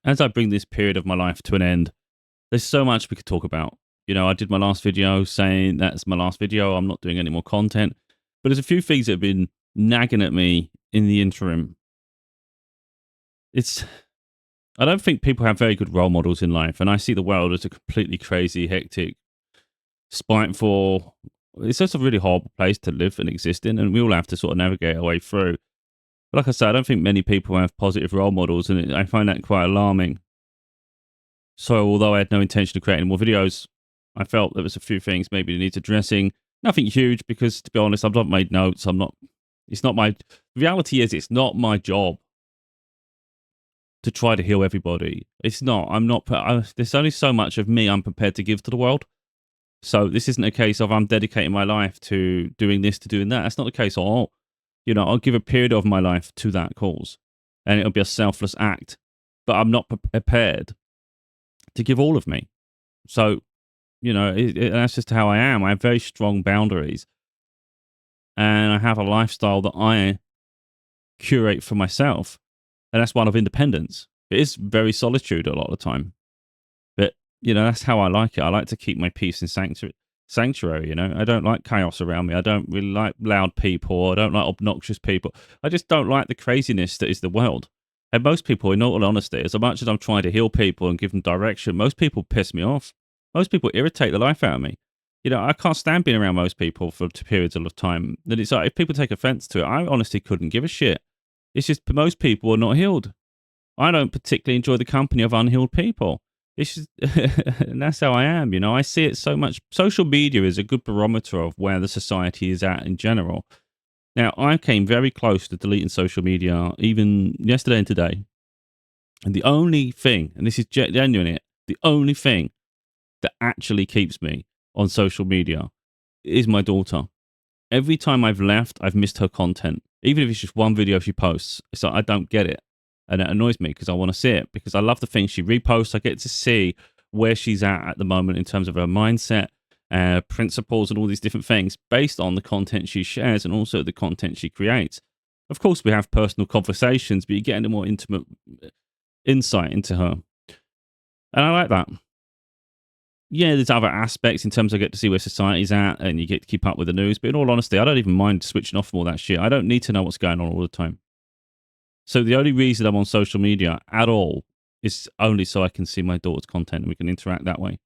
as I bring this period of my life to an end, there's so much we could talk about. I did my last video saying that's my last video. I'm not doing any more content. But there's a few things that have been nagging at me in the interim. I don't think people have very good role models in life. And I see the world as a completely crazy, hectic, spiteful. It's just a really horrible place to live and exist in. And we all have to sort of navigate our way through. But like I said, I don't think many people have positive role models. And I find that quite alarming. So although I had no intention of creating more videos, I felt there was a few things maybe that needs addressing. Nothing huge because, to be honest, I've not made notes. It's not my, the reality is it's not my job to try to heal everybody. It's not. There's only so much of me I'm prepared to give to the world. So this isn't a case of I'm dedicating my life to doing this, to doing that. That's not the case. I'll give a period of my life to that cause and it'll be a selfless act, but I'm not prepared to give all of me. So, that's just how I am. I have very strong boundaries and I have a lifestyle that I curate for myself. And that's one of independence. It is very solitude a lot of the time. But, that's how I like it. I like to keep my peace and sanctuary, I don't like chaos around me. I don't really like loud people. I don't like obnoxious people. I just don't like the craziness that is the world. And most people, in all honesty, as much as I'm trying to heal people and give them direction, most people piss me off. Most people irritate the life out of me. I can't stand being around most people for periods of time. And it's like, if people take offense to it, I honestly couldn't give a shit. It's just most people are not healed. I don't particularly enjoy the company of unhealed people. It's just, and that's how I am. I see it so much. Social media is a good barometer of where the society is at in general. Now, I came very close to deleting social media even yesterday and today. And the only thing, and this is genuine, the only thing that actually keeps me on social media is my daughter. Every time I've left, I've missed her content. Even if it's just one video she posts, it's like I don't get it. And it annoys me because I want to see it, because I love the things she reposts. I get to see where she's at the moment in terms of her mindset, principles, and all these different things based on the content she shares and also the content she creates. Of course, we have personal conversations, but you get a more intimate insight into her. And I like that. Yeah, there's other aspects in terms of I get to see where society's at and you get to keep up with the news. But in all honesty, I don't even mind switching off from all that shit. I don't need to know what's going on all the time. So the only reason I'm on social media at all is only so I can see my daughter's content and we can interact that way.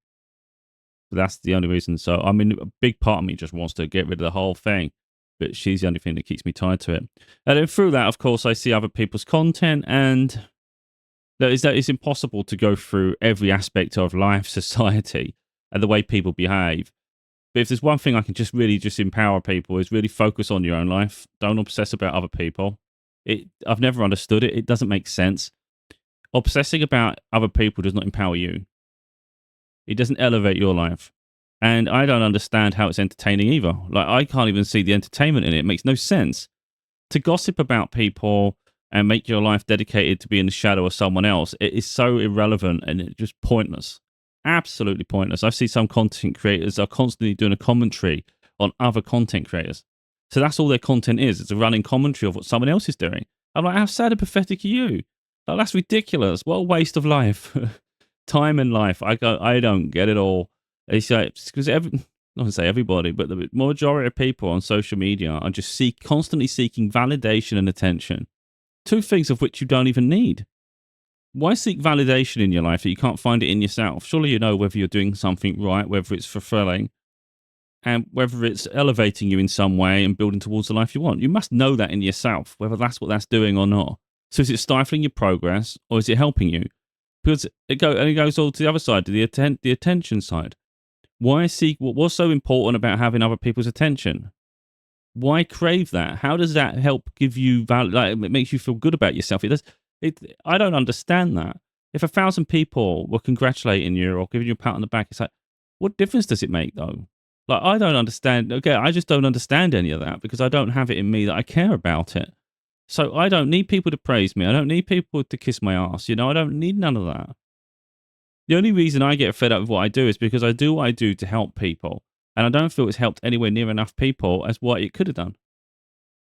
But that's the only reason. So, I mean, a big part of me just wants to get rid of the whole thing. But she's the only thing that keeps me tied to it. And then through that, of course, I see other people's content, and that it's impossible to go through every aspect of life, society, and the way people behave. But if there's one thing I can just really empower people is really focus on your own life. Don't obsess about other people. I've never understood it. It doesn't make sense. Obsessing about other people does not empower you. It doesn't elevate your life. And I don't understand how it's entertaining either. Like, I can't even see the entertainment in it. It makes no sense. To gossip about people and make your life dedicated to be in the shadow of someone else, it is so irrelevant and it's just pointless. Absolutely pointless. I see some content creators are constantly doing a commentary on other content creators. So that's all their content is. It's a running commentary of what someone else is doing. I'm like, how sad and pathetic are you? Like, that's ridiculous. What a waste of life. Time and life. I don't get it all. It's like, because not to say everybody, but the majority of people on social media are just constantly seeking validation and attention. Two things of which you don't even need. Why seek validation in your life that you can't find it in yourself? Surely you know whether you're doing something right, whether it's fulfilling, and whether it's elevating you in some way and building towards the life you want. You must know that in yourself, whether that's what that's doing or not. So is it stifling your progress or is it helping you? Because it goes all to the other side, to the attention side. What's so important about having other people's attention? Why crave that? How does that help give you value? Like, it makes you feel good about yourself. I don't understand that. If 1,000 people were congratulating you or giving you a pat on the back, it's like, what difference does it make though? Like, I don't understand. Okay, I just don't understand any of that because I don't have it in me that I care about it. So I don't need people to praise me. I don't need people to kiss my ass. I don't need none of that. The only reason I get fed up with what I do is because I do what I do to help people. And I don't feel it's helped anywhere near enough people as what it could have done.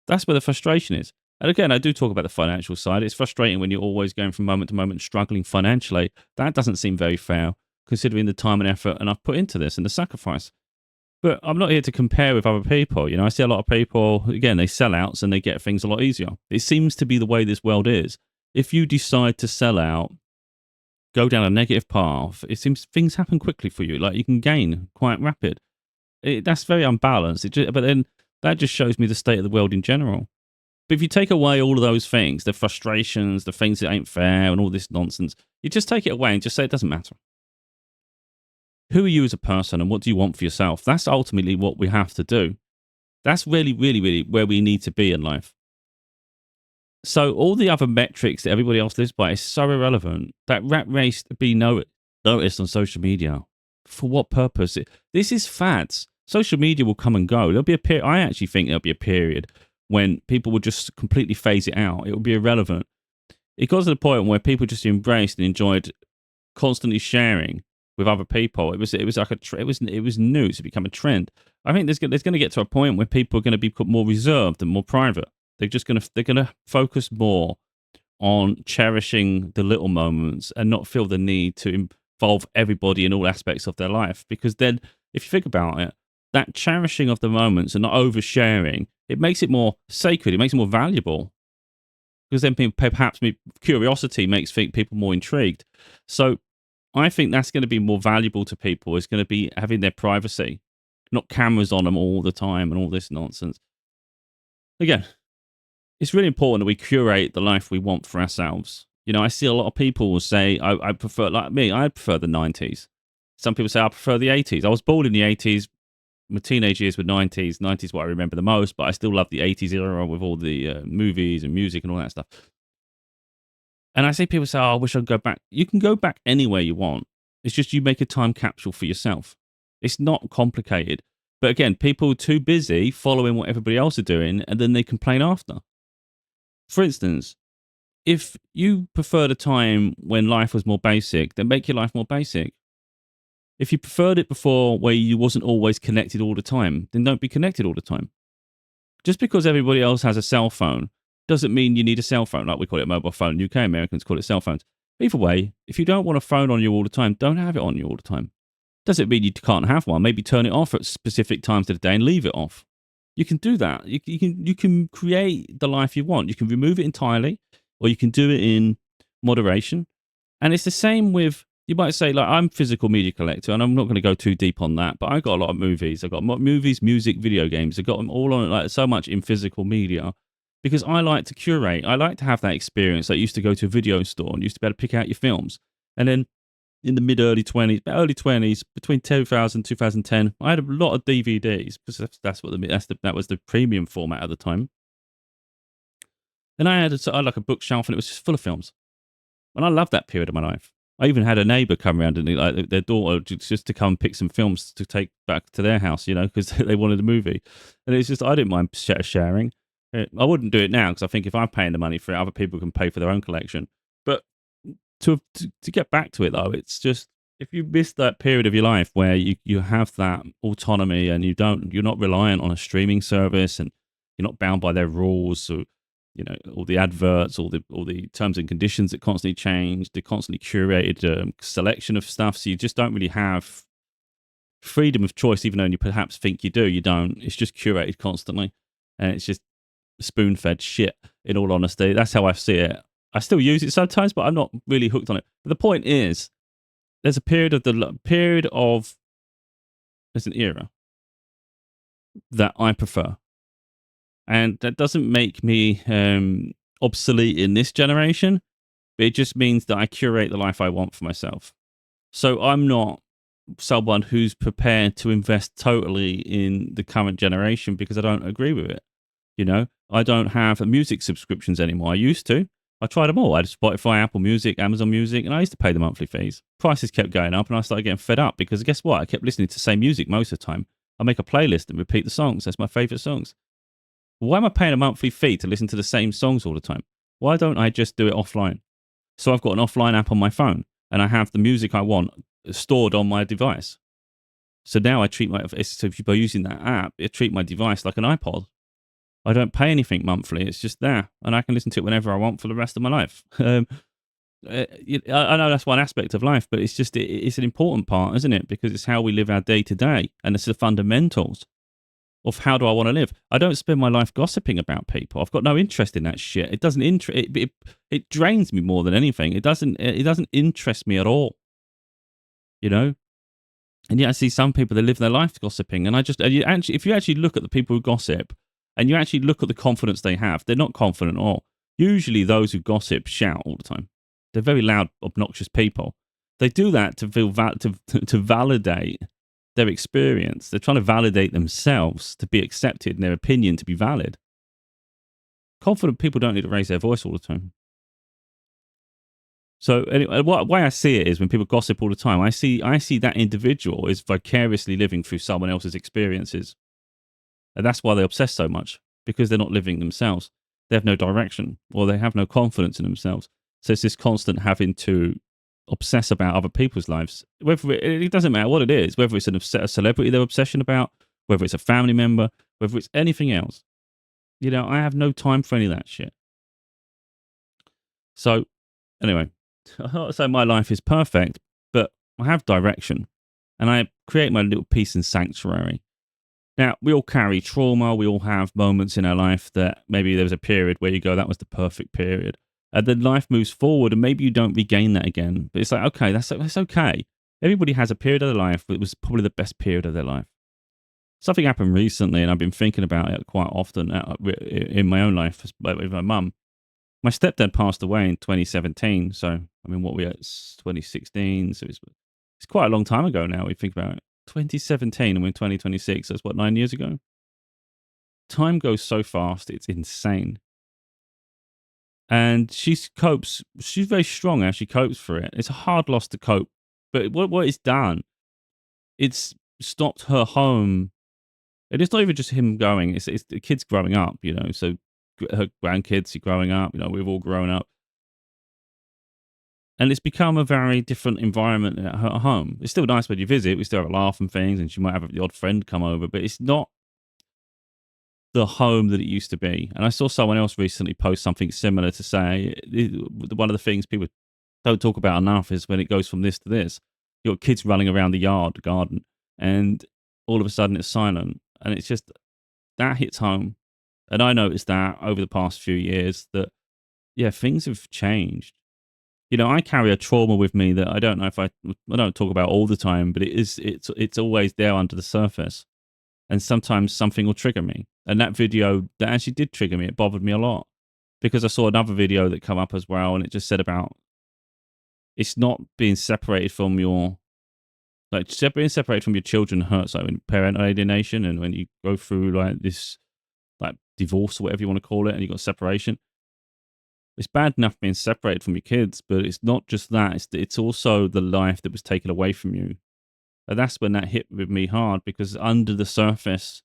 That's where the frustration is. And again, I do talk about the financial side. It's frustrating when you're always going from moment to moment, struggling financially. That doesn't seem very fair, considering the time and effort and I've put into this and the sacrifice. But I'm not here to compare with other people. I see a lot of people, again, they sell outs and they get things a lot easier. It seems to be the way this world is. If you decide to sell out, go down a negative path, it seems things happen quickly for you. Like you can gain quite rapid. That's very unbalanced. But then that just shows me the state of the world in general. But if you take away all of those things, the frustrations, the things that ain't fair and all this nonsense, you just take it away and just say it doesn't matter. Who are you as a person and what do you want for yourself? That's ultimately what we have to do. That's really, really, really where we need to be in life. So all the other metrics that everybody else lives by is so irrelevant. That rat race to be noticed on social media. For what purpose? This is fads. Social media will come and go. There'll be a period. I actually think there'll be a period when people will just completely phase it out. It will be irrelevant. It got to the point where people just embraced and enjoyed constantly sharing with other people. It was like it was new to become a trend. I think there's going to get to a point where people are going to be more reserved and more private. They're going to focus more on cherishing the little moments and not feel the need to involve everybody in all aspects of their life. Because then, if you think about it, that cherishing of the moments and not oversharing, it makes it more sacred. It makes it more valuable. Because then perhaps curiosity makes people more intrigued. So I think that's going to be more valuable to people. It's going to be having their privacy, not cameras on them all the time and all this nonsense. Again, it's really important that we curate the life we want for ourselves. I see a lot of people will say, I prefer, like me, I prefer the 90s. Some people say, I prefer the 80s. I was born in the 80s. My teenage years were 90s. 90s what I remember the most, but I still love the 80s era with all the movies and music and all that stuff. And I see people say, I wish I'd go back. You can go back anywhere you want. It's just you make a time capsule for yourself. It's not complicated. But again, people are too busy following what everybody else are doing, and then they complain after. For instance, if you preferred a time when life was more basic, then make your life more basic. If you preferred it before where you wasn't always connected all the time, then don't be connected all the time. Just because everybody else has a cell phone doesn't mean you need a cell phone. Like we call it a mobile phone. UK Americans call it cell phones. Either way, if you don't want a phone on you all the time, don't have it on you all the time. Doesn't mean you can't have one. Maybe turn it off at specific times of the day and leave it off. You can do that. You can create the life you want. You can remove it entirely, or you can do it in moderation. And it's the same with, you might say, like, I'm a physical media collector, and I'm not going to go too deep on that, but I got a lot of movies. I got movies, music, video games. I got them all on, like, so much in physical media, because I like to curate. I like to have that experience. I used to go to a video store and used to be able to pick out your films. And then in the early 20s, between 2000 and 2010, I had a lot of DVDs, because that was the premium format at the time. And I had like a bookshelf, and it was just full of films. And I loved that period of my life. I even had a neighbor come around and like their daughter just to come pick some films to take back to their house, because they wanted a movie. And it's just, I didn't mind sharing. I wouldn't do it now, because I think if I'm paying the money for it, other people can pay for their own collection. But to get back to it, though, it's just, if you miss that period of your life where you have that autonomy and you're not reliant on a streaming service, and you're not bound by their rules, or all the adverts, all the terms and conditions that constantly change, the constantly curated selection of stuff. So you just don't really have freedom of choice, even though you perhaps think you do. You don't. It's just curated constantly, and it's just spoon-fed shit. In all honesty, that's how I see it. I still use it sometimes, but I'm not really hooked on it. But the point is, there's an era that I prefer. And that doesn't make me obsolete in this generation, but it just means that I curate the life I want for myself. So I'm not someone who's prepared to invest totally in the current generation, because I don't agree with it. I don't have music subscriptions anymore. I used to. I tried them all. I had Spotify, Apple Music, Amazon Music, and I used to pay the monthly fees. Prices kept going up, and I started getting fed up, because guess what? I kept listening to the same music most of the time. I make a playlist and repeat the songs. That's my favorite songs. Why am I paying a monthly fee to listen to the same songs all the time? Why don't I just do it offline? So I've got an offline app on my phone, and I have the music I want stored on my device. So now I treat by using that app, I treat my device like an iPod. I don't pay anything monthly. It's just there, and I can listen to it whenever I want for the rest of my life. I know that's one aspect of life, but it's just it's an important part, isn't it? Because it's how we live our day to day, and it's the fundamentals of how do I want to live. I don't spend my life gossiping about people. I've got no interest in that shit. It doesn't it drains me more than anything. It doesn't interest me at all. You know. And yet I see some people that live their life gossiping, and if you actually look at the people who gossip, and you actually look at the confidence they have, they're not confident at all. Usually, those who gossip shout all the time. They're very loud, obnoxious people. They do that to to validate their experience. They're trying to validate themselves to be accepted and their opinion to be valid. Confident people don't need to raise their voice all the time. So anyway, why I see it is when people gossip all the time, I see that individual is vicariously living through someone else's experiences. And that's why they obsess so much, because they're not living themselves. They have no direction, or they have no confidence in themselves. So it's this constant having to obsess about other people's lives. Whether it doesn't matter what it is, whether it's a celebrity they're obsession about, whether it's a family member, whether it's anything else. I have no time for any of that shit. So anyway, I'm not saying my life is perfect, but I have direction, and I create my little peace and sanctuary. Now, we all carry trauma. We all have moments in our life that maybe there was a period where you go, that was the perfect period. And then life moves forward, and maybe you don't regain that again. But it's like, okay, that's okay. Everybody has a period of their life that was probably the best period of their life. Something happened recently, and I've been thinking about it quite often in my own life with my mum. My stepdad passed away in 2017. So, what we at? It's 2016. So it's quite a long time ago now. We think about it. 2017 and we're in 2026. That's what, 9 years ago? Time goes so fast. It's insane. And she copes. She's very strong as she copes for it. It's a hard loss to cope. But what it's done, it's stopped her home. And it's not even just him going. It's the kids growing up, So her grandkids are growing up. We've all grown up. And it's become a very different environment at her home. It's still nice when you visit. We still have a laugh and things, and she might have the odd friend come over, but it's not the home that it used to be. And I saw someone else recently post something similar to say, one of the things people don't talk about enough is when it goes from this to this. You've got kids running around the garden, and all of a sudden it's silent. And it's just, that hits home. And I noticed that over the past few years that, things have changed. I carry a trauma with me that I don't know if I don't talk about all the time, but it's always there under the surface. And sometimes something will trigger me. And that video that actually did trigger me, it bothered me a lot, because I saw another video that come up as well, and it just said about it's not being separated from your being separated from your children hurts, like when parental alienation, and when you go through like this like divorce or whatever you want to call it, and you got separation. It's bad enough being separated from your kids, but it's not just that. It's also the life that was taken away from you. And that's when that hit with me hard, because under the surface,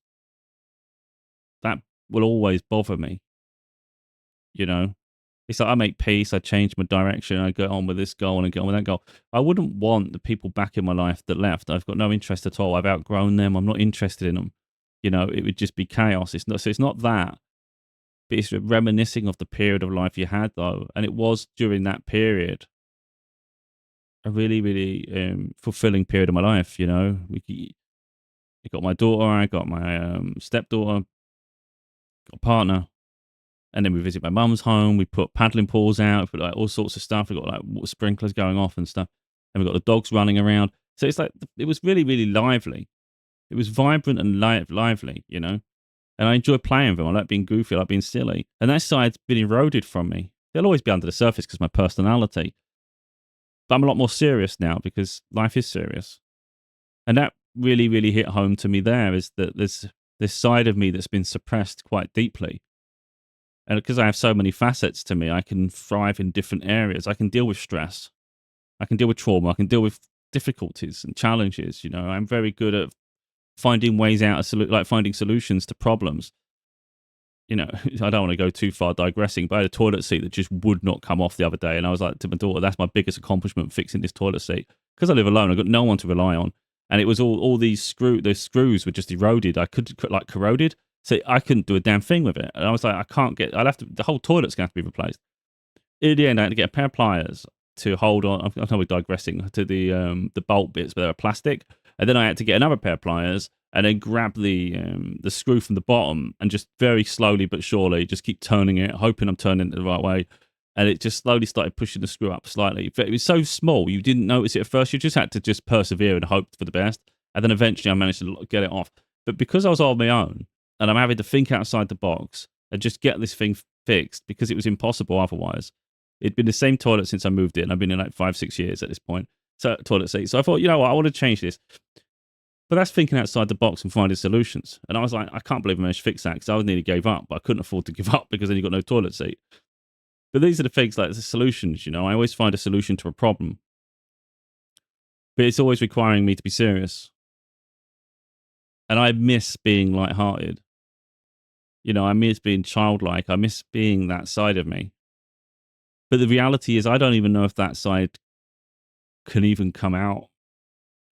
that will always bother me. It's like I make peace, I change my direction, I go on with this goal and I go on with that goal. I wouldn't want the people back in my life that left. I've got no interest at all. I've outgrown them. I'm not interested in them. It would just be chaos. It's not that. But it's reminiscing of the period of life you had, though. And it was during that period a really, really fulfilling period of my life, I got my daughter, I got my stepdaughter, got a partner. And then we visit my mum's home. We put paddling pools out, we put like all sorts of stuff. We got like water sprinklers going off and stuff. And we got the dogs running around. So it's like, it was really, really lively. It was vibrant and lively, And I enjoy playing with them. I like being goofy. I like being silly. And that side's been eroded from me. They'll always be under the surface because of my personality. But I'm a lot more serious now because life is serious. And that really, really hit home to me there, is that there's this side of me that's been suppressed quite deeply. And because I have so many facets to me, I can thrive in different areas. I can deal with stress. I can deal with trauma. I can deal with difficulties and challenges. I'm very good at finding ways out, like finding solutions to problems. I don't want to go too far digressing, but I had a toilet seat that just would not come off the other day. And I was like to my daughter, that's my biggest accomplishment, fixing this toilet seat. Because I live alone, I've got no one to rely on. And it was all these screws were just eroded. I could like corroded. So I couldn't do a damn thing with it. And I was like, I'll have to, the whole toilet's going to have to be replaced. In the end, I had to get a pair of pliers to hold on. I know we're digressing to the bolt bits, but they were plastic. And then I had to get another pair of pliers and then grab the screw from the bottom and just very slowly but surely just keep turning it, hoping I'm turning it the right way. And it just slowly started pushing the screw up slightly. But it was so small, you didn't notice it at first. You just had to just persevere and hope for the best. And then eventually I managed to get it off. But because I was on my own and I'm having to think outside the box and just get this thing fixed because it was impossible otherwise. It'd been the same toilet since I moved in. I've been in like 5-6 years at this point. So toilet seat. So I thought, you know what, I want to change this. But that's thinking outside the box and finding solutions. And I was like, I can't believe I managed to fix that because I nearly gave up, but I couldn't afford to give up because then you got no toilet seat. But these are the things like the solutions, I always find a solution to a problem. But it's always requiring me to be serious. And I miss being lighthearted. I miss being childlike. I miss being that side of me. But the reality is I don't even know if that side can even come out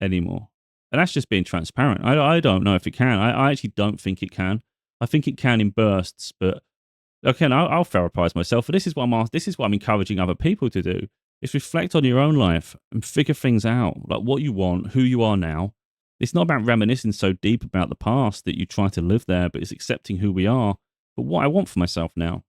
anymore. And that's just being transparent. I don't know if it can. I actually don't think it can. I think it can in bursts, but okay, I'll therapize myself. But this is what I'm encouraging other people to do. Is reflect on your own life and figure things out, like what you want, who you are now. It's not about reminiscing so deep about the past that you try to live there, but it's accepting who we are, but what I want for myself now,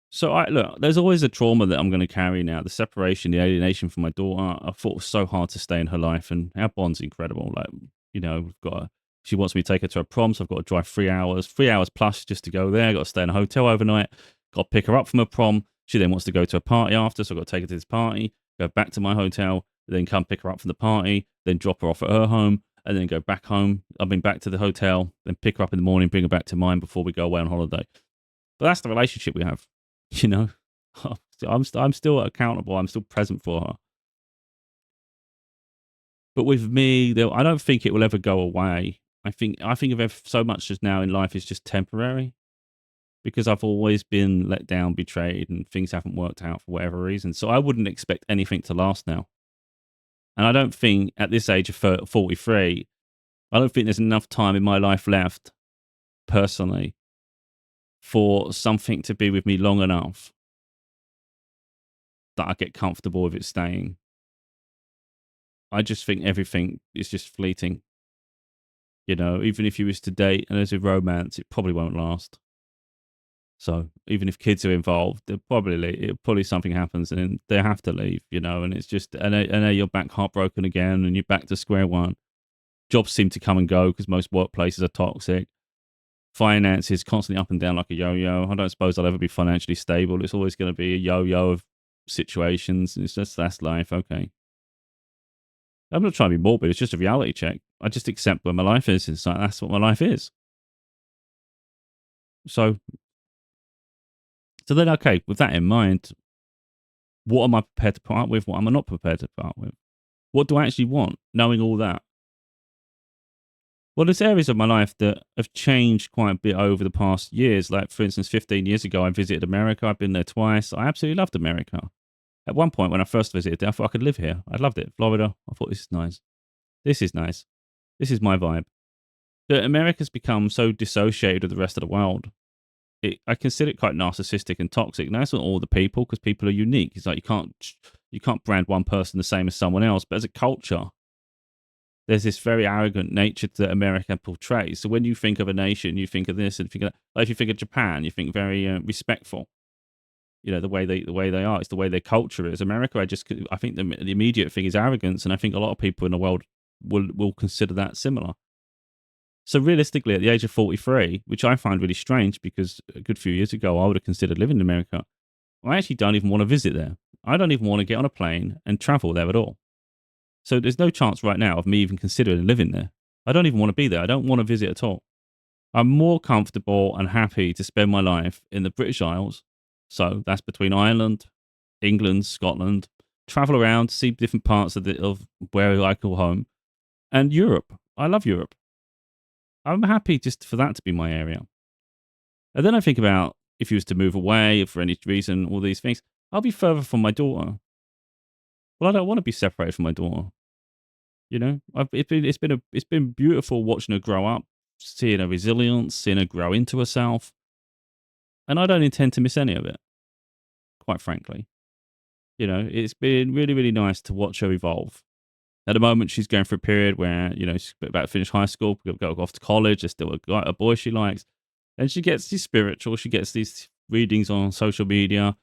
So look, there's always a trauma that I'm going to carry now. The separation, the alienation from my daughter. I thought it was so hard to stay in her life, and our bond's incredible. Like, we've got. She wants me to take her to her prom, so I've got to drive 3 hours plus just to go there. I've got to stay in a hotel overnight. Got to pick her up from her prom. She then wants to go to a party after, so I've got to take her to this party, go back to my hotel, then come pick her up from the party, then drop her off at her home, and then go back home. Back to the hotel, then pick her up in the morning, bring her back to mine before we go away on holiday. But that's the relationship we have. I'm still accountable. I'm still present for her. But with me, I don't think it will ever go away. I think of so much as now in life is just temporary because I've always been let down, betrayed, and things haven't worked out for whatever reason. So I wouldn't expect anything to last now. And I don't think at this age of 43, I don't think there's enough time in my life left, personally, for something to be with me long enough that I get comfortable with it staying. I just think everything is just fleeting. Even if you was to date and there's a romance, it probably won't last. So even if kids are involved, probably something happens and then they have to leave, and it's just, and then you're back heartbroken again and you're back to square one. Jobs seem to come and go because most workplaces are toxic. Finances constantly up and down like a yo-yo. I don't suppose I'll ever be financially stable. It's always going to be a yo-yo of situations. It's just, that's life. Okay. I'm not trying to be morbid. It's just a reality check. I just accept where my life is. It's like, that's what my life is. So then, okay, with that in mind, what am I prepared to put up with? What am I not prepared to put up with? What do I actually want, knowing all that? Well, there's areas of my life that have changed quite a bit over the past years. Like, for instance, 15 years ago, I visited America. I've been there twice. I absolutely loved America. At one point, when I first visited, I thought I could live here. I loved it. Florida. I thought, this is nice. This is nice. This is my vibe. But America's become so dissociated with the rest of the world. I consider it quite narcissistic and toxic. Now, it's not all the people, because people are unique. It's like you can't brand one person the same as someone else. But as a culture, there's this very arrogant nature that America portrays. So when you think of a nation, you think of this, and think of that. Like if you think of Japan, you think very respectful. The way they are. It's the way their culture is. America, I think the immediate thing is arrogance, and I think a lot of people in the world will consider that similar. So realistically, at the age of 43, which I find really strange because a good few years ago I would have considered living in America, I actually don't even want to visit there. I don't even want to get on a plane and travel there at all. So there's no chance right now of me even considering living there. I don't even want to be there. I don't want to visit at all. I'm more comfortable and happy to spend my life in the British Isles. So that's between Ireland, England, Scotland, travel around, see different parts of where I call home, and Europe. I love Europe. I'm happy just for that to be my area. And then I think about if you was to move away for any reason, all these things, I'll be further from my daughter. Well, I don't want to be separated from my daughter. You know, it's been beautiful watching her grow up, seeing her resilience, seeing her grow into herself, and I don't intend to miss any of it, quite frankly. You know, it's been really, really nice to watch her evolve. At the moment, she's going through a period where, you know, she's about to finish high school, go off to college. There's still a boy she likes. And she gets these spiritual, she gets these readings on social media.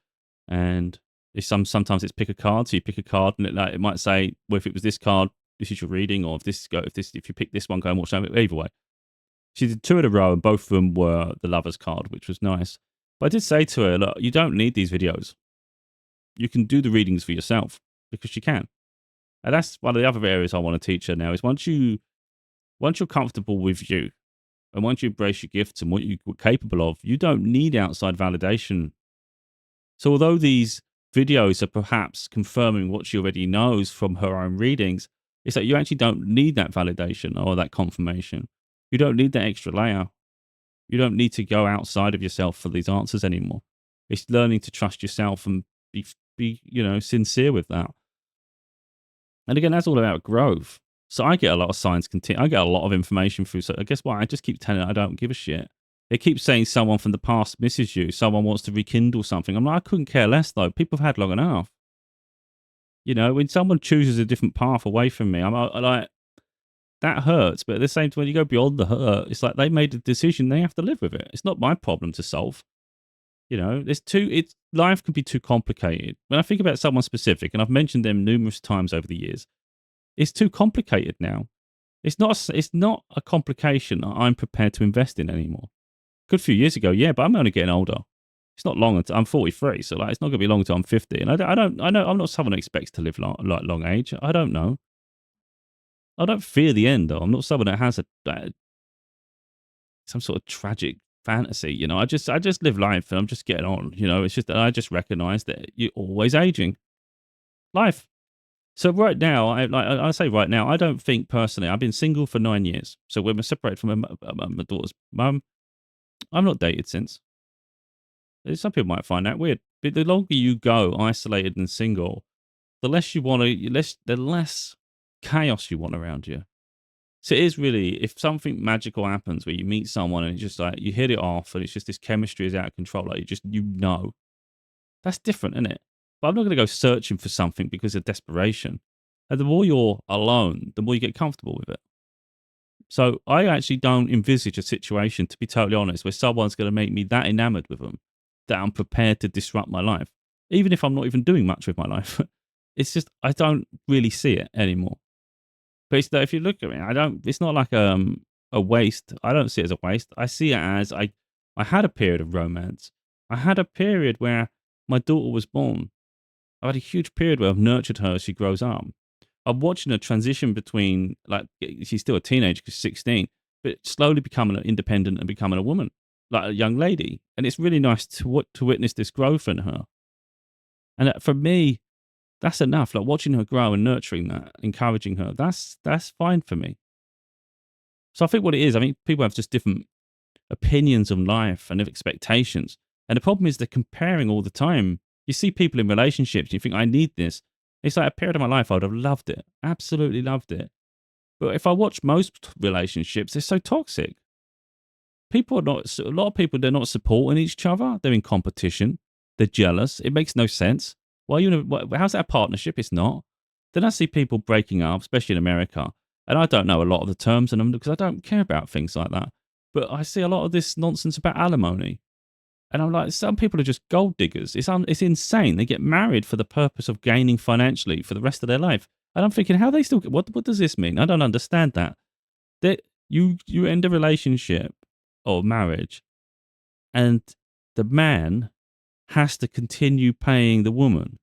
And sometimes it's pick a card. So you pick a card and it might say, well, if it was this card, this is your reading. Or if you pick this one, go and watch that. Either way. She did 2 in a row and both of them were the lover's card, which was nice. But I did say to her, look, you don't need these videos. You can do the readings for yourself because you can. And that's one of the other areas I want to teach her now is once you're comfortable with you and once you embrace your gifts and what you're capable of, you don't need outside validation. So although these videos are perhaps confirming what she already knows from her own readings, it's that you actually don't need that validation or that confirmation. You don't need that extra layer. You don't need to go outside of yourself for these answers anymore. It's learning to trust yourself and be sincere with that. And again, that's all about growth. So I get a lot of signs. I get a lot of information through. So guess what? I just keep telling her I don't give a shit. It keeps saying someone from the past misses you. Someone wants to rekindle something. I'm like, I couldn't care less though. People have had long enough. You know, when someone chooses a different path away from me, I'm like, that hurts. But at the same time, when you go beyond the hurt, it's like they made a decision. They have to live with it. It's not my problem to solve. You know, life can be too complicated. When I think about someone specific, and I've mentioned them numerous times over the years, it's too complicated now. It's not a complication that I'm prepared to invest in anymore. Good few years ago, yeah, but I'm only getting older. It's not long until I'm 43, so like it's not going to be long until I'm 50. And I know I'm not someone who expects to live long age. I don't know. I don't fear the end though. I'm not someone that has some sort of tragic fantasy, you know. I just live life and I'm just getting on, you know. It's just that I just recognize that you're always aging. Life. So right now, I say right now, I don't think personally, I've been single for 9 years. So when we're separated from my daughter's mum, I've not dated since. Some people might find that weird, but the longer you go isolated and single, the less you want to, the less chaos you want around you. So it is really, if something magical happens where you meet someone and it's just like, you hit it off and it's just this chemistry is out of control, like that's different, isn't it? But I'm not going to go searching for something because of desperation. And the more you're alone, the more you get comfortable with it. So I actually don't envisage a situation, to be totally honest, where someone's going to make me that enamored with them that I'm prepared to disrupt my life, even if I'm not even doing much with my life. It's just, I don't really see it anymore. But it's that if you look at me, it's not like a waste. I don't see it as a waste. I see it as I had a period of romance. I had a period where my daughter was born. I had a huge period where I've nurtured her as she grows up. I'm watching her transition between, like, she's still a teenager because she's 16, but slowly becoming independent and becoming a woman, like a young lady. And it's really nice to witness this growth in her. And for me, that's enough. Like watching her grow and nurturing that, encouraging her, that's fine for me. So I think what it is, I mean, people have just different opinions on life and expectations. And the problem is they're comparing all the time. You see people in relationships, and you think, I need this. It's like a period of my life I would have loved it, absolutely loved it. But if I watch most relationships, they're so toxic. A lot of people, they're not supporting each other. They're in competition. They're jealous. It makes no sense. How's that a partnership? It's not. Then I see people breaking up, especially in America. And I don't know a lot of the terms in them because I don't care about things like that. But I see a lot of this nonsense about alimony. And I'm like, some people are just gold diggers. It's insane. They get married for the purpose of gaining financially for the rest of their life. And I'm thinking, how they still, what does this mean? I don't understand that. That you end a relationship or marriage and the man has to continue paying the woman.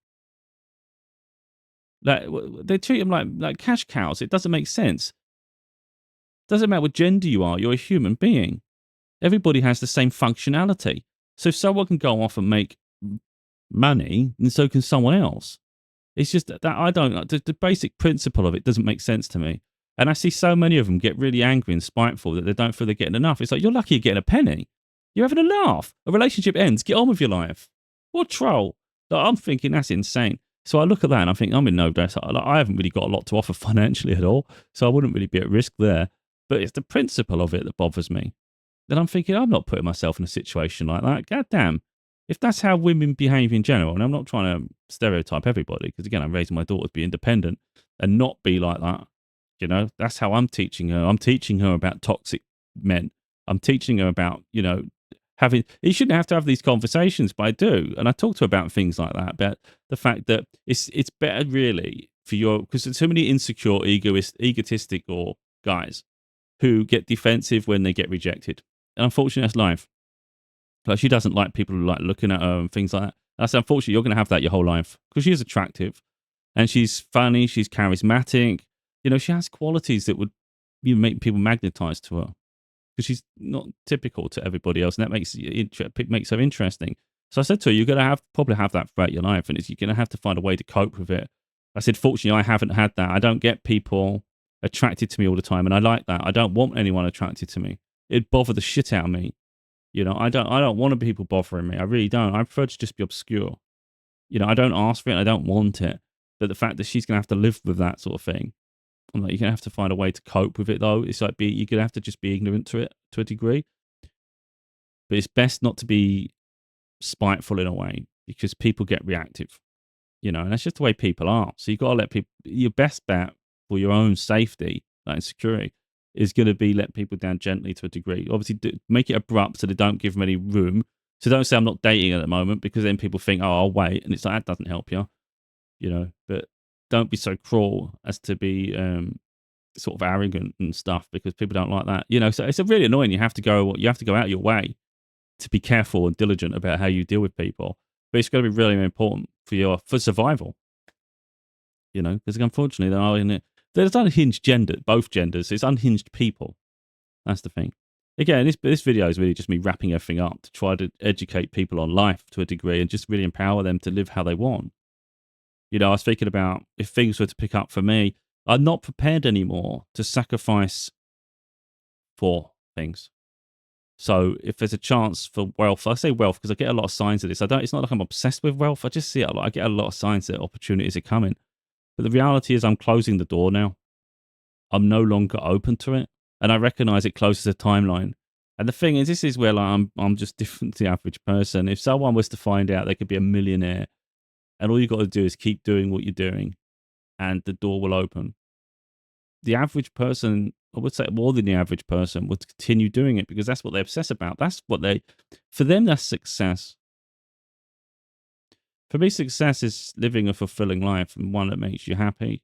Like they treat them like cash cows. It doesn't make sense. Doesn't matter what gender you are. You're a human being. Everybody has the same functionality. So if someone can go off and make money, and so can someone else. It's just that I don't. The basic principle of it doesn't make sense to me. And I see so many of them get really angry and spiteful that they don't feel they're getting enough. It's like, you're lucky you're getting a penny. You're having a laugh. A relationship ends. Get on with your life. What troll? Like, I'm thinking that's insane. So I look at that and I think I'm in no debt. I haven't really got a lot to offer financially at all, so I wouldn't really be at risk there. But it's the principle of it that bothers me. Then I'm thinking, I'm not putting myself in a situation like that. God damn. If that's how women behave in general, and I'm not trying to stereotype everybody, because again, I'm raising my daughter to be independent and not be like that. That's how I'm teaching her. I'm teaching her about toxic men. I'm teaching her about, you shouldn't have to have these conversations, but I do. And I talk to her about things like that, about the fact that it's better really because there's so many insecure, egotistic or guys who get defensive when they get rejected. And unfortunately, that's life. Like, she doesn't like people who like looking at her and things like that. That's unfortunately, you're going to have that your whole life because she is attractive and she's funny, she's charismatic. She has qualities that would make people magnetized to her because she's not typical to everybody else, and that makes her interesting. So I said to her, you're going to probably have that throughout your life, and you're going to have to find a way to cope with it. I said, fortunately, I haven't had that. I don't get people attracted to me all the time, and I like that. I don't want anyone attracted to me. It'd bother the shit out of me. I don't want people bothering me. I really don't. I prefer to just be obscure. I don't ask for it. I don't want it. But the fact that she's going to have to live with that sort of thing, I'm like, you're going to have to find a way to cope with it, though. It's like you're going to have to just be ignorant to it to a degree. But it's best not to be spiteful in a way because people get reactive, and that's just the way people are. So you've got to let people, your best bet for your own safety, like security, is going to be let people down gently to a degree. Obviously, make it abrupt so they don't give them any room. So don't say I'm not dating at the moment because then people think, oh, I'll wait. And it's like, that doesn't help you, but don't be so cruel as to be sort of arrogant and stuff because people don't like that, so it's really annoying. You have to go out your way to be careful and diligent about how you deal with people, but it's going to be really important for survival, because unfortunately there are in it. There's unhinged both genders. It's unhinged people. That's the thing. Again, this video is really just me wrapping everything up to try to educate people on life to a degree and just really empower them to live how they want. I was thinking about if things were to pick up for me, I'm not prepared anymore to sacrifice for things. So if there's a chance for wealth, I say wealth because I get a lot of signs of this. It's not like I'm obsessed with wealth. I just see it a lot. I get a lot of signs that opportunities are coming. But the reality is I'm closing the door now. I'm no longer open to it. And I recognize it closes a timeline. And the thing is, this is where I'm just different to the average person. If someone was to find out they could be a millionaire and all you got to do is keep doing what you're doing and the door will open, the average person, I would say more than the average person, would continue doing it because that's what they obsess about. For them, that's success. For me, success is living a fulfilling life and one that makes you happy.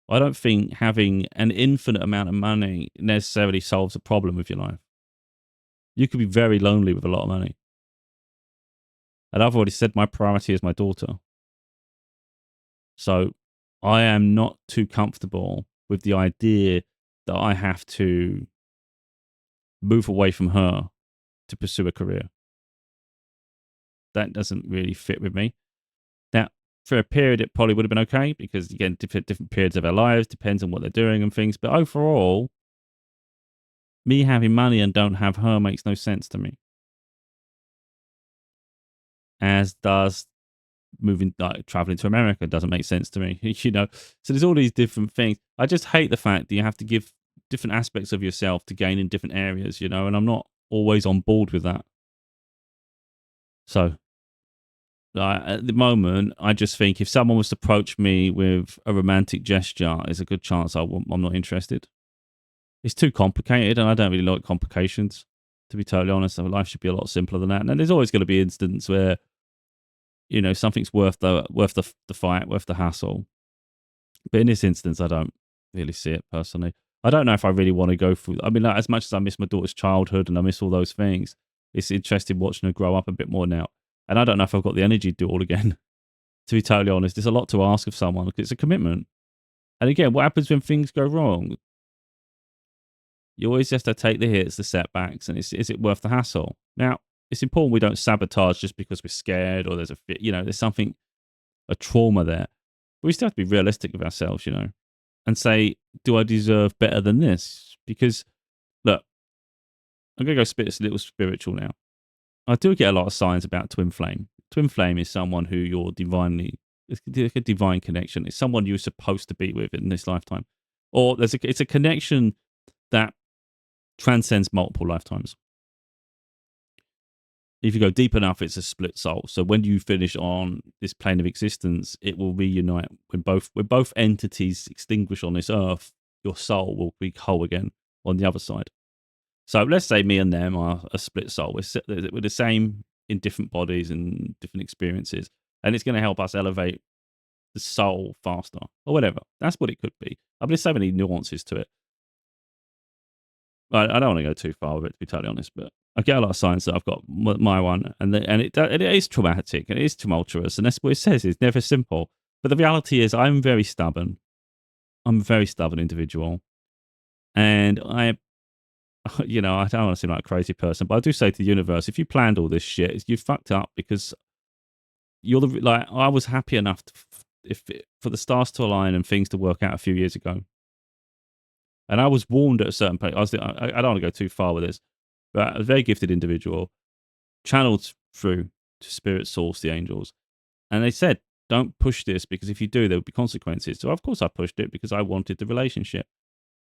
I don't think having an infinite amount of money necessarily solves a problem with your life. You could be very lonely with a lot of money. And I've already said my priority is my daughter. So I am not too comfortable with the idea that I have to move away from her to pursue a career. That doesn't really fit with me. Now, for a period, it probably would have been okay because, again, different periods of our lives, depends on what they're doing and things. But overall, me having money and don't have her makes no sense to me. As does traveling to America doesn't make sense to me, So there's all these different things. I just hate the fact that you have to give different aspects of yourself to gain in different areas, and I'm not always on board with that. So at the moment, I just think if someone was to approach me with a romantic gesture, there's a good chance I'm not interested. It's too complicated, and I don't really like complications, to be totally honest. Life should be a lot simpler than that. And then there's always going to be instances where, something's worth the fight, worth the hassle. But in this instance, I don't really see it personally. I don't know if I really want to go through. I mean, as much as I miss my daughter's childhood and I miss all those things, it's interesting watching her grow up a bit more now. And I don't know if I've got the energy to do it all again. To be totally honest, it's a lot to ask of someone because it's a commitment. And again, what happens when things go wrong? You always have to take the hits, the setbacks, and is it worth the hassle? Now, it's important we don't sabotage just because we're scared or there's something, a trauma there. But we still have to be realistic with ourselves, and say, do I deserve better than this? Because, look, I'm going to go a little spiritual now. I do get a lot of signs about twin flame. Twin flame is someone who you're divinely It's like a divine connection. It's someone you're supposed to be with in this lifetime, or it's a connection that transcends multiple lifetimes. If you go deep enough, it's a split soul. So when you finish on this plane of existence, it will reunite when both entities extinguish on this earth. Your soul will be whole again on the other side. So let's say me and them are a split soul. We're the same in different bodies and different experiences, and it's going to help us elevate the soul faster or whatever. That's what it could be. I mean, there's so many nuances to it. I don't want to go too far with it, to be totally honest, but I get a lot of signs that I've got my one, and it is traumatic and it is tumultuous, and that's what it says. It's never simple. But the reality is, I'm very stubborn. I'm a very stubborn individual, and I don't want to seem like a crazy person, but I do say to the universe, if you planned all this shit, you fucked up, because I was happy enough for the stars to align and things to work out a few years ago. And I was warned at a certain point. I don't want to go too far with this, but a very gifted individual channeled through to spirit source, the angels. And they said, don't push this, because if you do, there will be consequences. So of course I pushed it, because I wanted the relationship.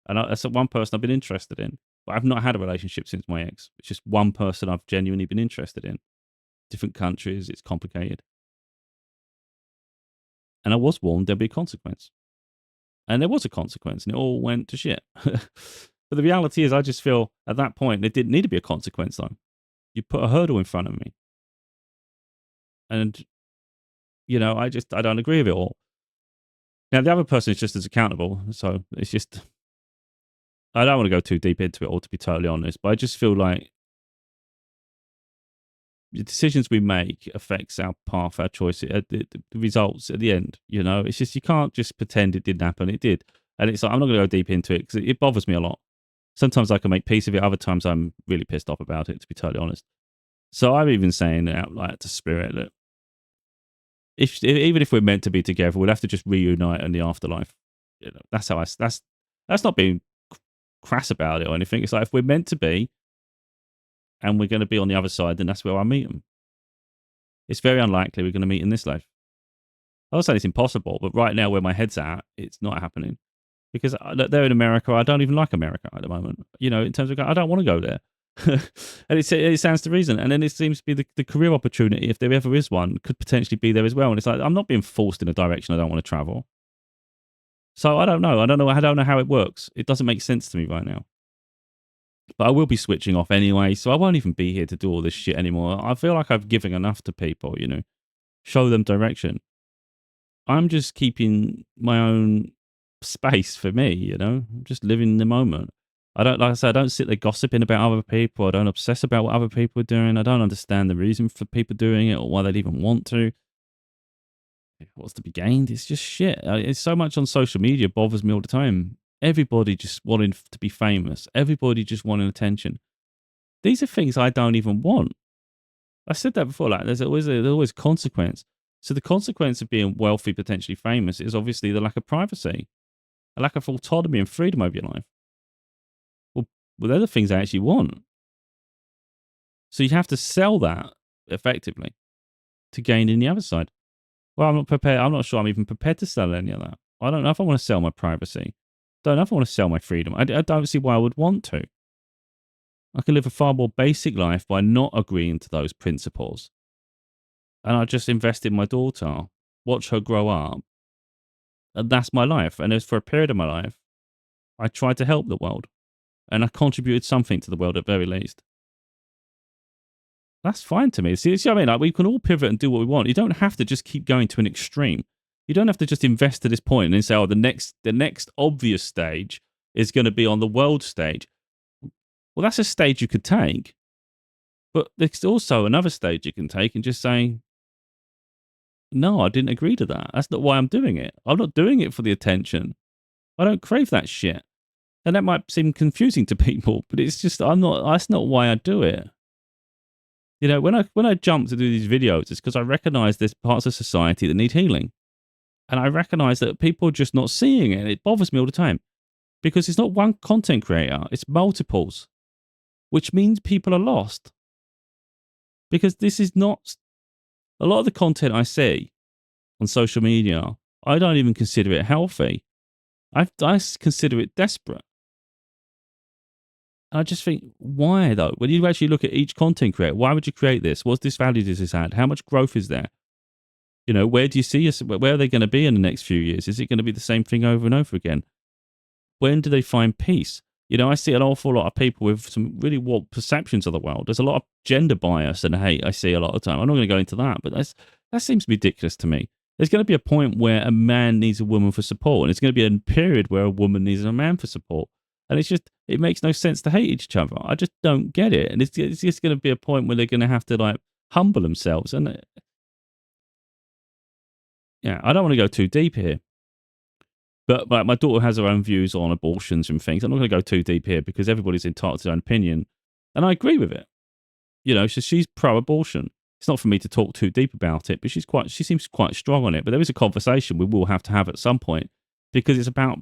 And that's one person I've been interested in. But I've not had a relationship since my ex. It's just one person I've genuinely been interested in. Different countries, it's complicated. And I was warned there'd be a consequence. And there was a consequence, and it all went to shit. But the reality is, I just feel at that point, there didn't need to be a consequence, though. You put a hurdle in front of me. And, I don't agree with it all. Now, the other person is just as accountable. So it's just, I don't want to go too deep into it all, to be totally honest. But I just feel like the decisions we make affects our path, our choices, the results at the end. It's just, you can't just pretend it didn't happen. It did. And it's like, I'm not going to go deep into it, because it bothers me a lot. Sometimes I can make peace of it. Other times I'm really pissed off about it, to be totally honest. So I'm even saying out like to spirit that even if we're meant to be together, we'll have to just reunite in the afterlife. That's how that's not being crass about it or anything. It's like, if we're meant to be and we're going to be on the other side, then that's where I meet them. It's very unlikely we're going to meet in this life. I don't say it's impossible, but right now where my head's at, it's not happening. Because they're in America. I don't even like America at the moment. In terms of, I don't want to go there. And it sounds the reason. And then it seems to be the career opportunity, if there ever is one, could potentially be there as well. And it's like, I'm not being forced in a direction I don't want to travel. So I don't know. I don't know how it works. It doesn't make sense to me right now. But I will be switching off anyway, so I won't even be here to do all this shit anymore. I feel like I've given enough to people, show them direction. I'm just keeping my own space for me, I'm just living the moment. I don't sit there gossiping about other people. I don't obsess about what other people are doing. I don't understand the reason for people doing it or why they'd even want to. What's to be gained? It's just shit. It's so much on social media bothers me all the time. Everybody just wanting to be famous. Everybody just wanting attention. These are things I don't even want. I said that before. Like, there's always consequence. So the consequence of being wealthy, potentially famous, is obviously the lack of privacy, a lack of autonomy and freedom over your life. Well, they're the things I actually want. So you have to sell that effectively to gain in the other side. Well, I'm not prepared. I'm not sure I'm even prepared to sell any of that. I don't know if I want to sell my privacy. I don't know if I want to sell my freedom. I don't see why I would want to. I can live a far more basic life by not agreeing to those principles. And I just invest in my daughter, watch her grow up. And that's my life. And as for a period of my life, I tried to help the world. And I contributed something to the world at very least. That's fine to me. See what I mean? Like, we can all pivot and do what we want. You don't have to just keep going to an extreme. You don't have to just invest to this point and then say, oh, the next obvious stage is going to be on the world stage. Well, that's a stage you could take. But there's also another stage you can take and just say, no, I didn't agree to that. That's not why I'm doing it. I'm not doing it for the attention. I don't crave that shit. And that might seem confusing to people, but it's just, that's not why I do it. When I jump to do these videos, it's because I recognize there's parts of society that need healing. And I recognize that people are just not seeing it. It bothers me all the time because it's not one content creator, it's multiples, which means people are lost. Because this is not, a lot of the content I see on social media, I don't even consider it healthy. I consider it desperate. I just think, why though? When you actually look at each content creator, why would you create this? What's this value does this add? How much growth is there? You know, where do you see us? Where are they going to be in the next few years? Is it going to be the same thing over and over again? When do they find peace? You know, I see an awful lot of people with some really warped perceptions of the world. There's a lot of gender bias and hate I see a lot of time. I'm not going to go into that, but that seems ridiculous to me. There's going to be a point where a man needs a woman for support, and it's going to be a period where a woman needs a man for support. And it makes no sense to hate each other. I just don't get it. And it's just going to be a point where they're going to have to like humble themselves. And yeah, I don't want to go too deep here. But my daughter has her own views on abortions and things. I'm not going to go too deep here because everybody's entitled to their own opinion. And I agree with it. You know, so she's pro-abortion. It's not for me to talk too deep about it, but she seems quite strong on it. But there is a conversation we will have to have at some point because it's about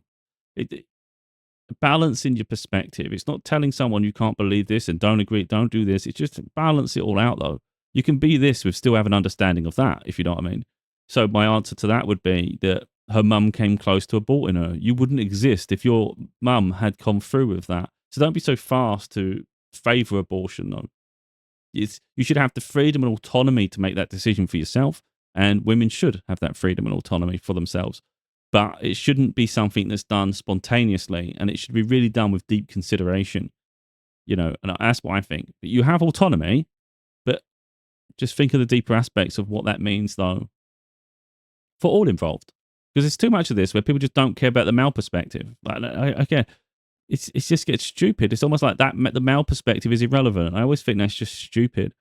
balancing your perspective. It's not telling someone you can't believe this and don't agree, don't do this. It's just balance it all out, though. You can be this with still have an understanding of that, if you know what I mean. So my answer to that would be that her mum came close to aborting her. You wouldn't exist if your mum had come through with that. So don't be so fast to favour abortion, though. You should have the freedom and autonomy to make that decision for yourself, and women should have that freedom and autonomy for themselves. But it shouldn't be something that's done spontaneously, and it should be really done with deep consideration. You know, and that's what I think. But you have autonomy, but just think of the deeper aspects of what that means, though, for all involved. Because there's too much of this where people just don't care about the male perspective. Like, again, it's just gets stupid. It's almost like that the male perspective is irrelevant. I always think that's just stupid.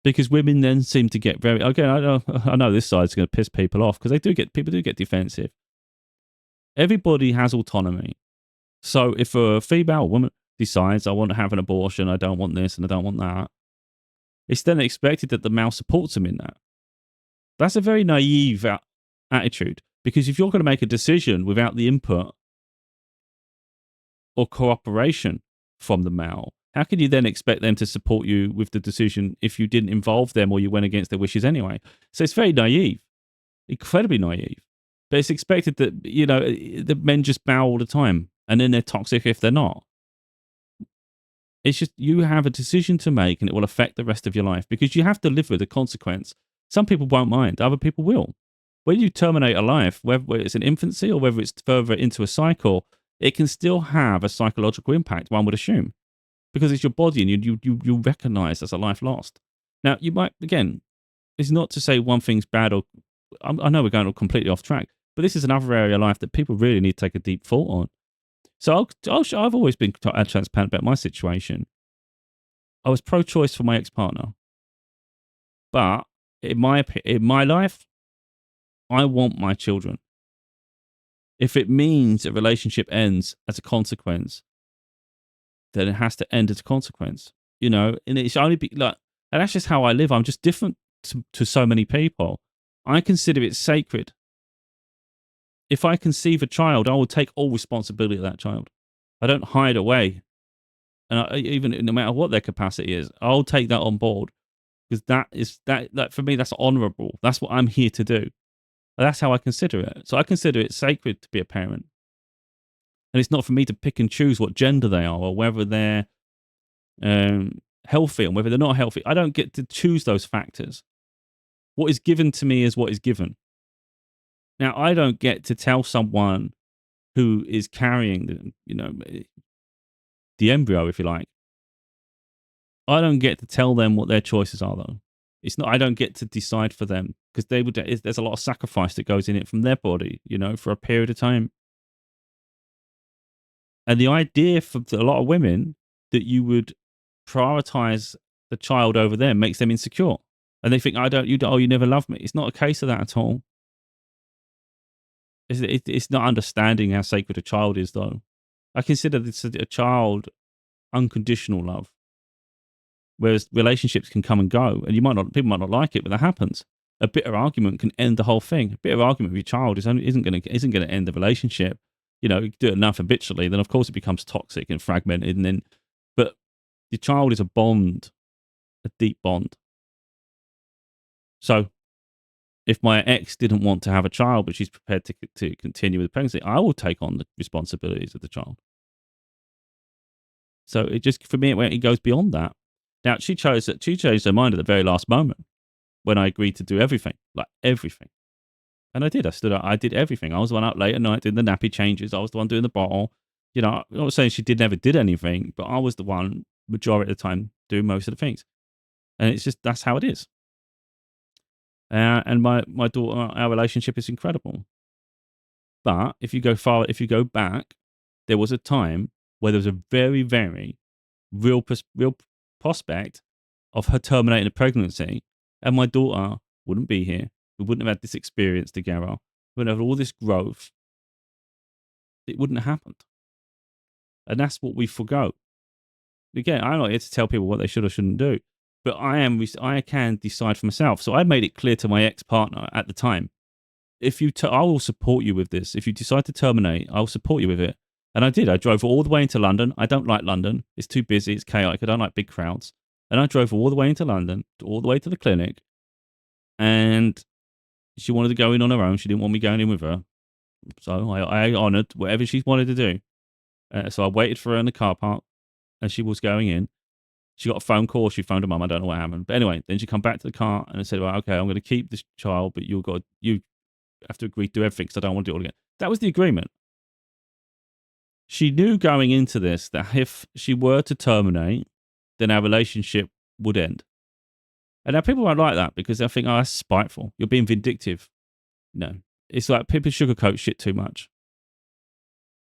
Because women then seem to get very, again, I know this side's going to piss people off because people do get defensive. Everybody has autonomy. So if a female woman decides, I want to have an abortion, I don't want this and I don't want that, it's then expected that the male supports them in that. That's a very naive attitude, because if you're going to make a decision without the input or cooperation from the male, how can you then expect them to support you with the decision if you didn't involve them or you went against their wishes anyway? So it's very naive, incredibly naive. But it's expected that, you know, the men just bow all the time and then they're toxic if they're not. It's just you have a decision to make and it will affect the rest of your life because you have to live with the consequence. Some people won't mind, other people will. When you terminate a life, whether it's an infancy or whether it's further into a cycle, it can still have a psychological impact, one would assume, because it's your body and you recognize as a life lost. Now, you might, again, it's not to say one thing's bad or, I know we're going completely off track, but this is another area of life that people really need to take a deep thought on. So I've always been transparent about my situation. I was pro-choice for my ex-partner, but in my life, I want my children. If it means a relationship ends as a consequence, then it has to end as a consequence, you know. And it's only and that's just how I live. I'm just different to so many people. I consider it sacred. If I conceive a child, I will take all responsibility of that child. I don't hide away, and even no matter what their capacity is, I'll take that on board because that for me that's honourable. That's what I'm here to do. That's how I consider it. So I consider it sacred to be a parent. And it's not for me to pick and choose what gender they are or whether they're healthy and whether they're not healthy. I don't get to choose those factors. What is given to me is what is given. Now, I don't get to tell someone who is carrying the embryo, if you like. I don't get to tell them what their choices are, though. It's not. I don't get to decide for them because there's a lot of sacrifice that goes in it from their body, you know, for a period of time. And the idea for a lot of women that you would prioritize the child over them makes them insecure, and they think, you never loved me. It's not a case of that at all. It's not understanding how sacred a child is, though. I consider this a child unconditional love. Whereas relationships can come and go, and people might not like it, but that happens. A bitter argument can end the whole thing. A bitter argument with your child isn't going to end the relationship. You know, you do it enough habitually, then of course it becomes toxic and fragmented. But your child is a bond, a deep bond. So If my ex didn't want to have a child, but she's prepared to continue with the pregnancy, I will take on the responsibilities of the child. So it just, for me, it goes beyond that. Now, she changed her mind at the very last moment when I agreed to do everything, like everything. And I did. I stood up. I did everything. I was the one out late at night doing the nappy changes. I was the one doing the bottle. You know, I'm not saying she never did anything, but I was the one majority of the time doing most of the things. And it's just, that's how it is. And my daughter, our relationship is incredible. But if you go back, there was a time where there was a very, very real prospect of her terminating a pregnancy, and my daughter wouldn't be here. We wouldn't have had this experience together. We wouldn't have all this growth. It wouldn't have happened. And that's what we forgo. Again, I'm not here to tell people what they should or shouldn't do, but I can decide for myself. So I made it clear to my ex-partner at the time, I will support you with this. If you decide to terminate, I'll support you with it. And I did. I drove all the way into London. I don't like London. It's too busy. It's chaotic. I don't like big crowds. And I drove all the way into London, all the way to the clinic. And she wanted to go in on her own. She didn't want me going in with her. So I honoured whatever she wanted to do. So I waited for her in the car park as she was going in. She got a phone call. She phoned her mum. I don't know what happened. But anyway, then she come back to the car and I said, well, okay, I'm going to keep this child, but you have to agree to do everything because I don't want to do it all again. That was the agreement. She knew going into this that if she were to terminate, then our relationship would end. And now people won't like that because they'll think, oh, that's spiteful. You're being vindictive. No. It's like people sugarcoat shit too much.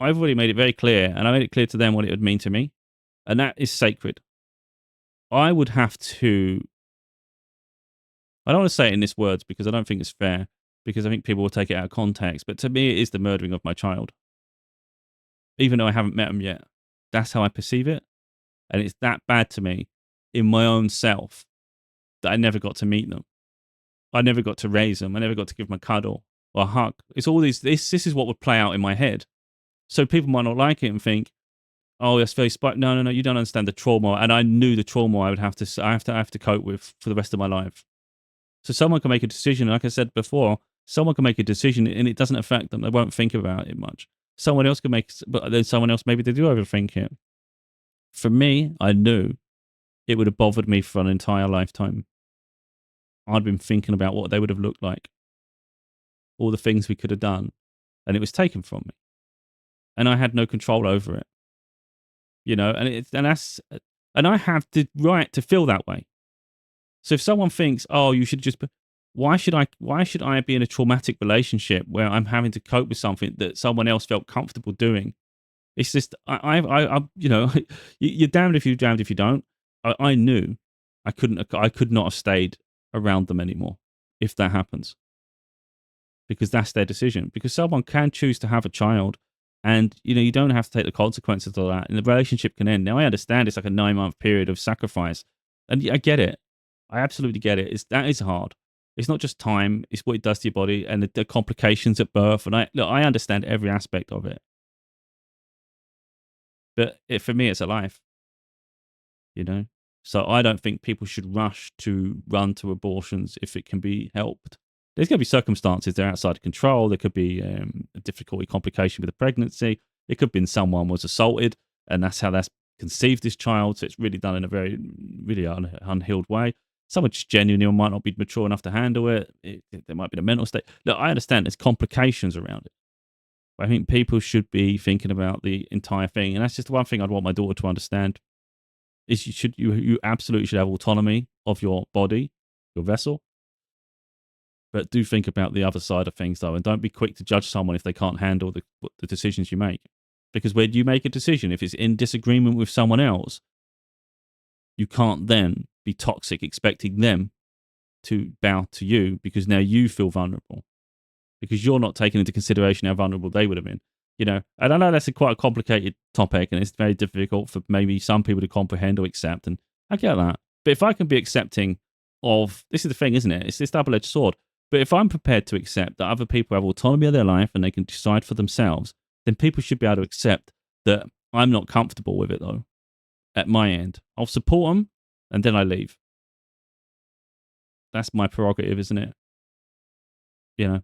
I've already made it very clear, and I made it clear to them what it would mean to me. And that is sacred. I would have to... I don't want to say it in these words because I don't think it's fair, because I think people will take it out of context. But to me, it is the murdering of my child. Even though I haven't met them yet. That's how I perceive it. And it's that bad to me in my own self that I never got to meet them. I never got to raise them. I never got to give them a cuddle or a hug. It's all these, this is what would play out in my head. So people might not like it and think, oh, that's very No, you don't understand the trauma. And I knew the trauma I have to cope with for the rest of my life. So someone can make a decision. Like I said before, someone can make a decision and it doesn't affect them. They won't think about it much. Someone else can make, but then someone else, maybe they do overthink it. For me, I knew it would have bothered me for an entire lifetime. I'd been thinking about what they would have looked like, all the things we could have done, and it was taken from me. And I had no control over it. You know, and I have the right to feel that way. So if someone thinks, oh, you should just, why should I be in a traumatic relationship where I'm having to cope with something that someone else felt comfortable doing? It's just, you know, you're damned if you don't. I knew I could not have stayed around them anymore if that happens, because that's their decision. Because someone can choose to have a child, and you know you don't have to take the consequences of that, and the relationship can end. Now I understand it's like a 9-month period of sacrifice, and I get it. I absolutely get it. That is hard. It's not just time; it's what it does to your body and the complications at birth. And I understand every aspect of it. But for me, it's a life, you know? So I don't think people should rush to run to abortions if it can be helped. There's going to be circumstances that are outside of control. There could be a difficulty, complication with a pregnancy. It could be someone was assaulted, and that's how that's conceived this child. So it's really done in a very, really unhealed way. Someone just genuinely might not be mature enough to handle it. There might be a mental state. Look, I understand there's complications around it. I think people should be thinking about the entire thing. And that's just the one thing I'd want my daughter to understand is you absolutely should have autonomy of your body, your vessel. But do think about the other side of things though. And don't be quick to judge someone if they can't handle the decisions you make. Because when you make a decision, if it's in disagreement with someone else, you can't then be toxic expecting them to bow to you because now you feel vulnerable. Because you're not taking into consideration how vulnerable they would have been. You know, and I know that's quite a complicated topic and it's very difficult for maybe some people to comprehend or accept, and I get that. But if I can be accepting of, this is the thing, isn't it? It's this double-edged sword. But if I'm prepared to accept that other people have autonomy of their life and they can decide for themselves, then people should be able to accept that I'm not comfortable with it, though, at my end. I'll support them, and then I leave. That's my prerogative, isn't it? you know, and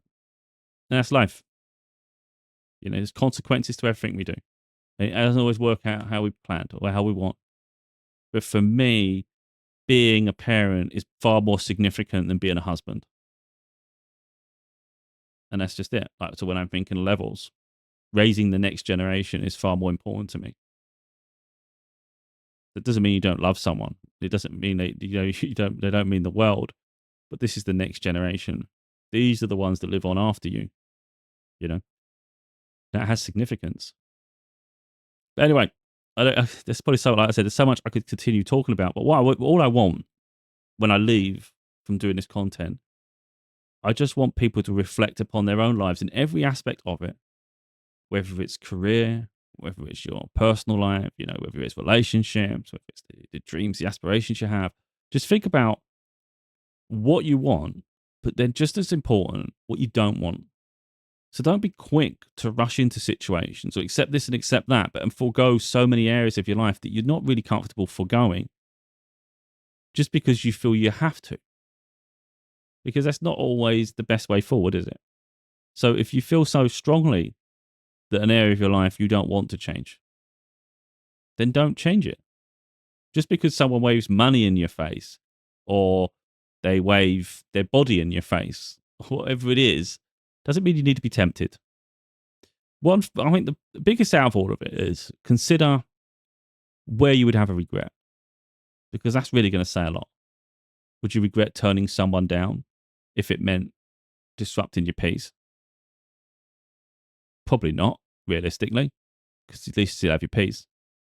that's life. You know, there's consequences to everything we do. It doesn't always work out how we planned or how we want. But for me, being a parent is far more significant than being a husband. And that's just it. Like, so when I'm thinking levels, raising the next generation is far more important to me. That doesn't mean you don't love someone. It doesn't mean that, you know, they don't mean the world, but this is the next generation. These are the ones that live on after you, you know, that has significance. But anyway, there's probably so, like I said, there's so much I could continue talking about, but all I want when I leave from doing this content, I just want people to reflect upon their own lives in every aspect of it, whether it's career, whether it's your personal life, you know, whether it's relationships, whether it's the dreams, the aspirations you have. Just think about what you want, but then just as important, what you don't want. So don't be quick to rush into situations or accept this and accept that, but and forego so many areas of your life that you're not really comfortable foregoing just because you feel you have to. Because that's not always the best way forward, is it? So if you feel so strongly that an area of your life you don't want to change, then don't change it. Just because someone waves money in your face or they wave their body in your face, whatever it is, doesn't mean you need to be tempted. I think the biggest out of all of it is consider where you would have a regret, because that's really going to say a lot. Would you regret turning someone down if it meant disrupting your peace? Probably not, realistically, because at least you still have your peace.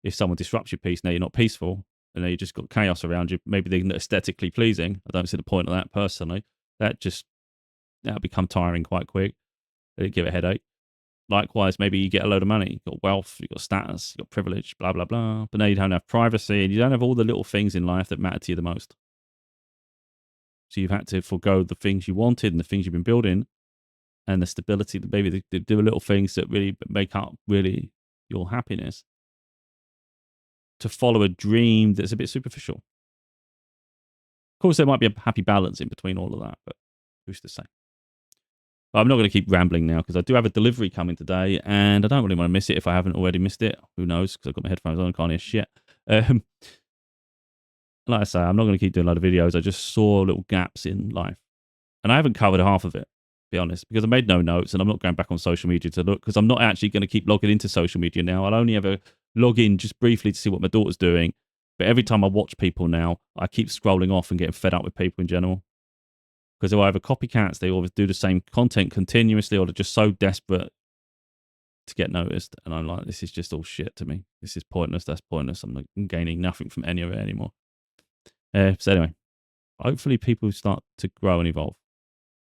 If someone disrupts your peace, now you're not peaceful, and now you just got chaos around you. Maybe they're not aesthetically pleasing. I don't see the point of that personally. That'll become tiring quite quick. It'll give a headache. Likewise, maybe you get a load of money, you've got wealth, you've got status, you've got privilege, blah, blah, blah. But now you don't have privacy and you don't have all the little things in life that matter to you the most. So you've had to forego the things you wanted and the things you've been building and the stability, that maybe the little things that really make up really your happiness, to follow a dream that's a bit superficial. Of course, there might be a happy balance in between all of that, but who's to say? But I'm not going to keep rambling now because I do have a delivery coming today and I don't really want to miss it if I haven't already missed it. Who knows? Because I've got my headphones on, I can't hear shit. Like I say, I'm not going to keep doing a lot of videos. I just saw little gaps in life. And I haven't covered half of it, to be honest, because I made no notes and I'm not going back on social media to look, because I'm not actually going to keep logging into social media now. I'll only ever log in just briefly to see what my daughter's doing. But every time I watch people now, I keep scrolling off and getting fed up with people in general. Because they're either copycats, they always do the same content continuously, or they're just so desperate to get noticed. And I'm like, this is just all shit to me. This is pointless. That's pointless. I'm gaining nothing from any of it anymore. So anyway, hopefully people start to grow and evolve.